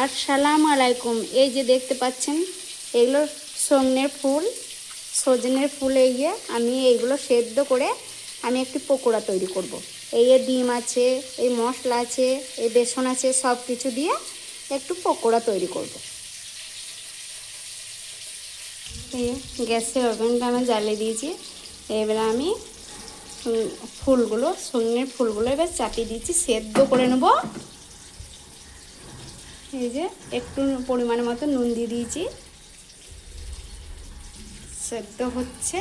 আসসালামু আলাইকুম। এই যে দেখতে পাচ্ছেন এগুলো সজনের ফুল এই আমি এইগুলো সেদ্ধ করে আমি একটি পকোড়া তৈরি করব। এই ডিম আছে, এই মশলা আছে, এই বেসন আছে, সব কিছু দিয়ে একটু পকোড়া তৈরি করব। এই গ্যাসের ওভেনটা আমি জ্বালিয়ে দিয়েছি। এবার আমি সজনের ফুলগুলো এবার চাপিয়ে দিয়েছি, সেদ্ধ করে নেব। এই যে একটু পরিমাণ মতো নুন দিয়ে দিয়েছি, সেদ্ধ হচ্ছে।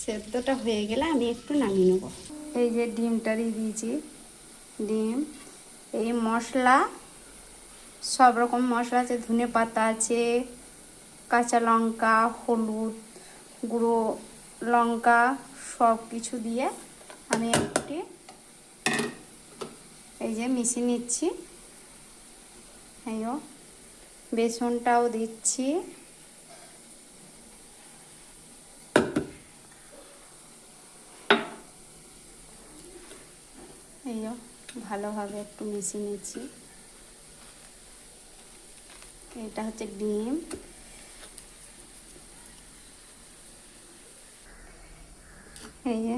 সেদ্ধটা হয়ে গেলে আমি একটু নামিয়ে নেব। এই যে ডিমটা দিয়ে দিয়েছি, ডিম, এই মশলা, সব রকম মশলা আছে, ধনে পাতা আছে, কাঁচা লঙ্কা, হলুদ গুঁড়ো, লঙ্কা, সব কিছু দিয়ে আমি একটি এই যে মিশিয়ে নিচ্ছি। এই বেসনটাও দিচ্ছি। এই ভালোভাবে একটু মিশিয়ে নিচ্ছি। এটা হচ্ছে ডিম। এই যে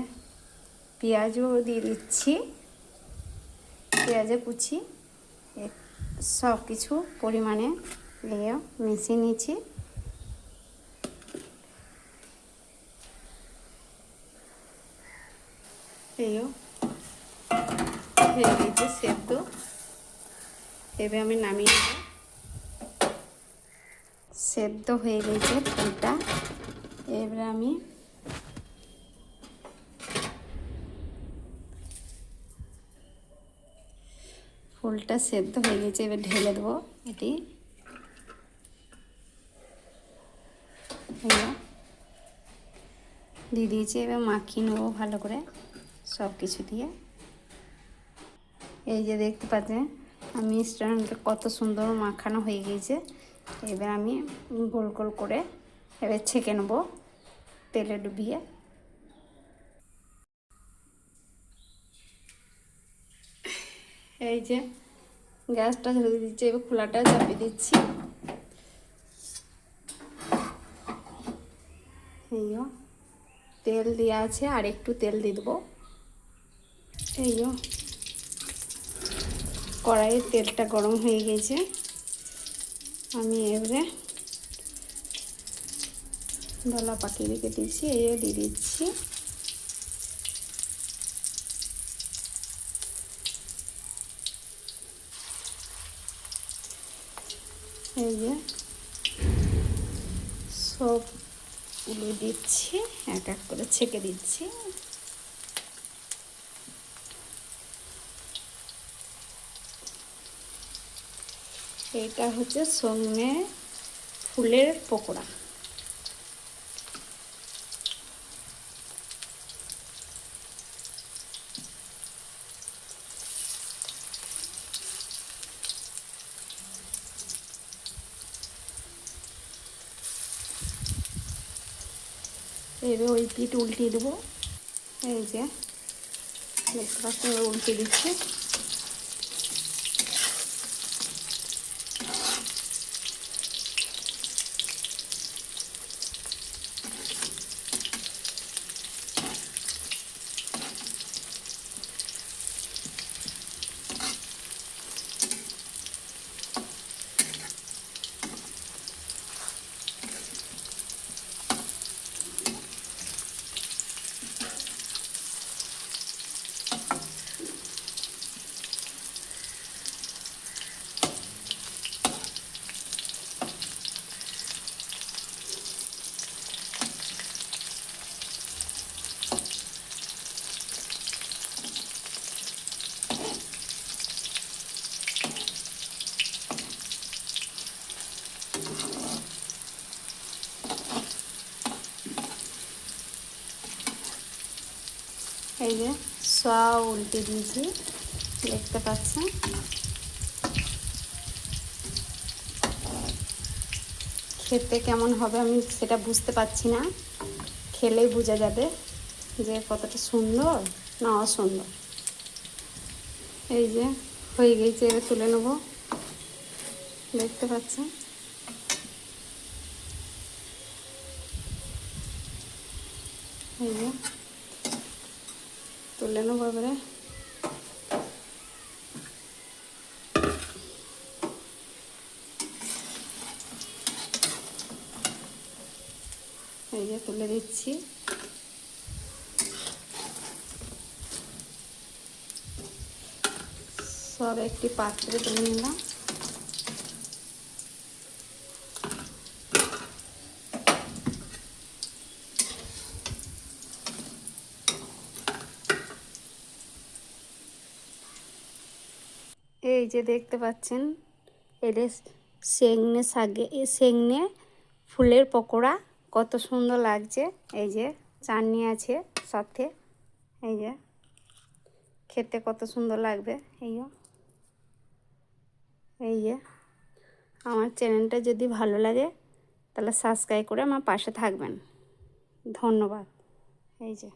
পেঁয়াজও দিয়ে দিচ্ছি, পেঁয়াজে কুচি, সব কিছু পরিমাণে মিশিয়ে নিচ্ছি। এই হয়ে গেছে সেদ্ধ। এবার আমি নামিয়ে নেব। সেদ্ধ হয়ে গেছে ফুলটা। এবারে আমি ফুলটা সেদ্ধ হয়ে গেছে, এবার ঢেলে দেবো। এটি দিয়ে দিয়েছি। এবার মাখিয়ে নেবো ভালো করে সব কিছু দিয়ে। এই যে দেখতে পাচ্ছেন আমি মিশ্রণটা কত সুন্দর মাখানো হয়ে গিয়েছে। এবার আমি গোল গোল করে এবার ছেঁকে নেব তেলে ডুবিয়ে। এই যে গ্যাসটা ধরে দিচ্ছি, এবার খোলাটা চাপিয়ে দিচ্ছি। এই তেল দেওয়া আছে, আর একটু তেল দিয়ে দেবো। এই কড়াইয়ের তেলটা গরম হয়ে গেছে। আমি এবারে দলা পাকিয়ে রেখে দিচ্ছি, দিয়ে দিচ্ছি। এই যে সবগুলো দিচ্ছি, এক এক করে ছেঁকে দিচ্ছি। এটা হচ্ছে সজনে ফুলের পকোড়া। এবার ওই পিঠ উল্টিয়ে দেবো। এই যে দেখতে পাচ্ছেন উল্টে দিচ্ছি। এই যে সব উল্টে দিয়েছি, দেখতে পাচ্ছেন। খেতে কেমন হবে আমি সেটা বুঝতে পারছি না, খেলেই বোঝা যাবে যে কতটা সুন্দর না অসুন্দর। এই যে হয়ে গেছে, এবার তুলে নেব। দেখতে পাচ্ছেন। এই যে তুলে নেবো এবারে। এই যে তুলে দিচ্ছি। সব একটি পাত্রে তুলে নিলাম। এই যে দেখতে পাচ্ছেন, এটা সেগনে শাকে, সেগনে ফুলের পকোড়া, কত সুন্দর লাগছে। এই যে চাটনি আছে সাথে, এই যে খেতে কত সুন্দর লাগবে। এই যে আমার চ্যানেলটা যদি ভালো লাগে তাহলে সাবস্ক্রাইব করে আমার পাশে থাকবেন। ধন্যবাদ। এই যে